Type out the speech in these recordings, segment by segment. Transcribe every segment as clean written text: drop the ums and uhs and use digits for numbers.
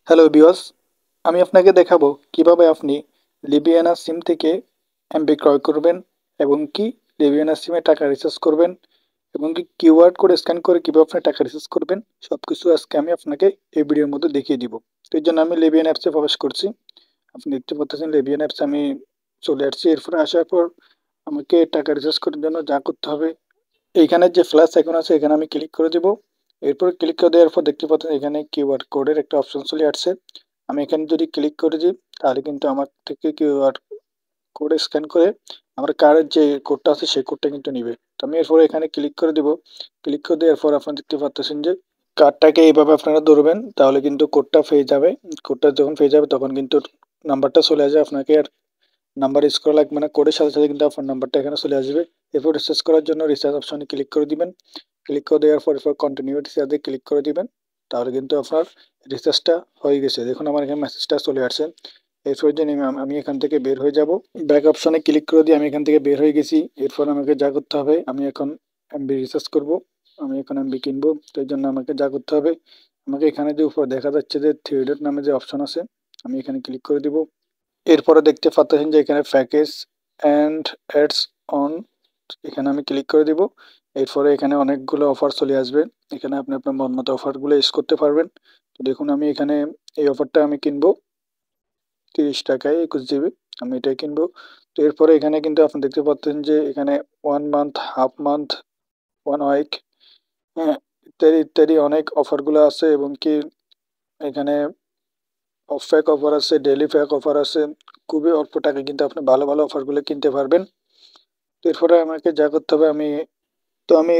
Hello viewers, আমি আপনাকে দেখাবো কিভাবে আপনি লিবিয়ানা সিম থেকে এমবি ক্রয় করবেন এবং কি লিবিয়ানা সিমে টাকা রিচার্জ করবেন এবং কি কিউআর কোড স্ক্যান করে কিভাবে আপনি টাকা রিচার্জ করবেন সবকিছু আজকে আমি আপনাকে এই ভিডিওর মধ্যে দেখিয়ে দিব। তো এই জন্য আমি লিবিয়ান অ্যাপসে প্রবেশ করছি। আপনি দেখতে পাচ্ছেন লিবিয়ান অ্যাপসে আমি চলে আসছি। এরপরে আসার পর আমাকে টাকা রিচার্জ করার জন্য যা করতে হবে, এইখানে যে প্লাস আইকন আছে এখানে আমি ক্লিক করে দেব। এরপর ক্লিক করে দেওয়ার পর দেখতে পাচ্ছেন এখানে কিউআর কোডের একটা অপশন চলে আসছে। আমি এখানে যদি ক্লিক করে দিই তাহলে কিন্তু আমার থেকে কিউআর কোড স্ক্যান করে আমার কার্ডের যে কোডটা আছে সেই কোডটা কিন্তু নিবে। তো আমি এরপরে এখানে ক্লিক করে দিব। ক্লিক করে দেওয়ার পর আপনারা দেখতে পাচ্ছেন যে কার্ডটাকে এইভাবে আপনারা ধরবেন তাহলে কিন্তু কোডটা পেয়ে যাবে। কোডটা যখন পেয়ে যাবে তখন কিন্তু নাম্বারটা চলে আসবে, আপনাকে আর নাম্বার ইউজ করা লাগবে না। কোডের সাথে সাথে কিন্তু আপনার নাম্বারটা এখানে চলে আসবে। এরপর রিচার্জ করার জন্য রিচার্জ অপশনে ক্লিক করে দিবেন। ক্লিক করে দেওয়ার পর এরপর কন্টিনিউ রিচার্জে ক্লিক করে দিবেন। তাহলে কিন্তু আপনার রিচার্জটা হয়ে গেছে। দেখুন আমার এখানে মেসেজটা চলে আসছে। এরপর যে আমি এখান থেকে বের হয়ে যাব। ব্যাক অপশনে ক্লিক করে দিয়ে আমি এখান থেকে বের হয়ে গেছি। এরপর আমাকে যা করতে হবে, আমি এখন এমবি রিচার্জ করব। আমি এখন এমবি কিনবো, তো এই জন্য আমাকে যা করতে হবে, আমাকে এখানে যে উপর দেখা যাচ্ছে যে থ্রি ডট নামে যে অপশন আছে, আমি এখানে ক্লিক করে দিব। এরপরে দেখতে পাচ্ছেন যে এখানে প্যাকেজ অ্যান্ড অ্যাডস অন, এখানে আমি ক্লিক করে দিব। এরপরে এখানে অনেকগুলো অফার চলে আসবে। এখানে আপনি আপনার মন মতো অফারগুলো ইউজ করতে পারবেন। তো দেখুন আমি এখানে এই অফারটা আমি কিনবো 30 টাকায় 21 জিবি, আমি এটাই কিনবো। তো এরপরে এখানে কিন্তু আপনি দেখতে পাচ্ছেন যে এখানে 1 মান্থ, হাফ মান্থ, 1 উইক, হ্যাঁ, ইত্যাদি ইত্যাদি অনেক অফারগুলো আছে এবং কি এখানে প্যাক অফার আছে, ডেইলি প্যাক অফার আছে। খুবই অল্প টাকায় কিন্তু আপনি ভালো ভালো অফারগুলো কিনতে পারবেন। তো এরপরে আমাকে যা করতে হবে, আমি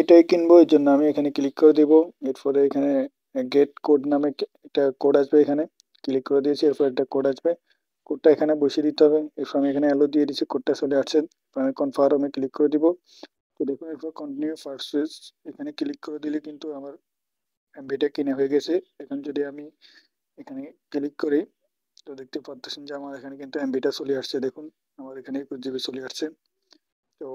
এটাই কিনবো, এর জন্য আমি এখানে ক্লিক করে দিব। এরপরে এখানে গেট কোড নামে একটা কোড আসবে, এখানে ক্লিক করে দিয়েছি। এরপর একটা কোড আসবে, কোডটা এখানে বসিয়ে দিতে হবে। এরপর আমি এখানে অ্যালো দিয়ে দিচ্ছি, কোডটা চলে আসছে। এরপর আমি কনফার্মে ক্লিক করে দিব। তো দেখুন এরপর কন্টিনিউ পারচেজ এখানে ক্লিক করে দিলে কিন্তু আমার এমবিটা কিনে হয়ে গেছে। এখন যদি আমি এখানে ক্লিক করি তো দেখতে পাচ্ছেন যে আমার এখানে কিন্তু এমবিটা চলে আসছে। দেখুন আমার এখানে 21 জিবি চলে আসছে। তো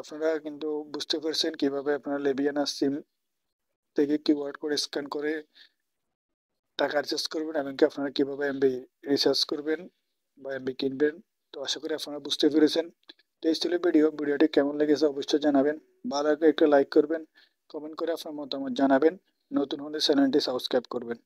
আপনারা কিন্তু বুঝতে পারছেন কিভাবে আপনারা লেবিয়ানা সিম থেকে কিউআর কোড স্ক্যান করে টাকা রিচার্জ করবেন, এমনকি আপনারা কিভাবে এমবি রিচার্জ করবেন বা এমবি কিনবেন। তো আশা করি আপনারা বুঝতে পেরেছেন। তো এই ছিল ভিডিওটি কেমন লেগেছে অবশ্যই জানাবেন। ভালো লাগলে একটা লাইক করবেন, কমেন্ট করে আপনার মতামত জানাবেন। নতুন হলে চ্যানেলটি সাবস্ক্রাইব করবেন।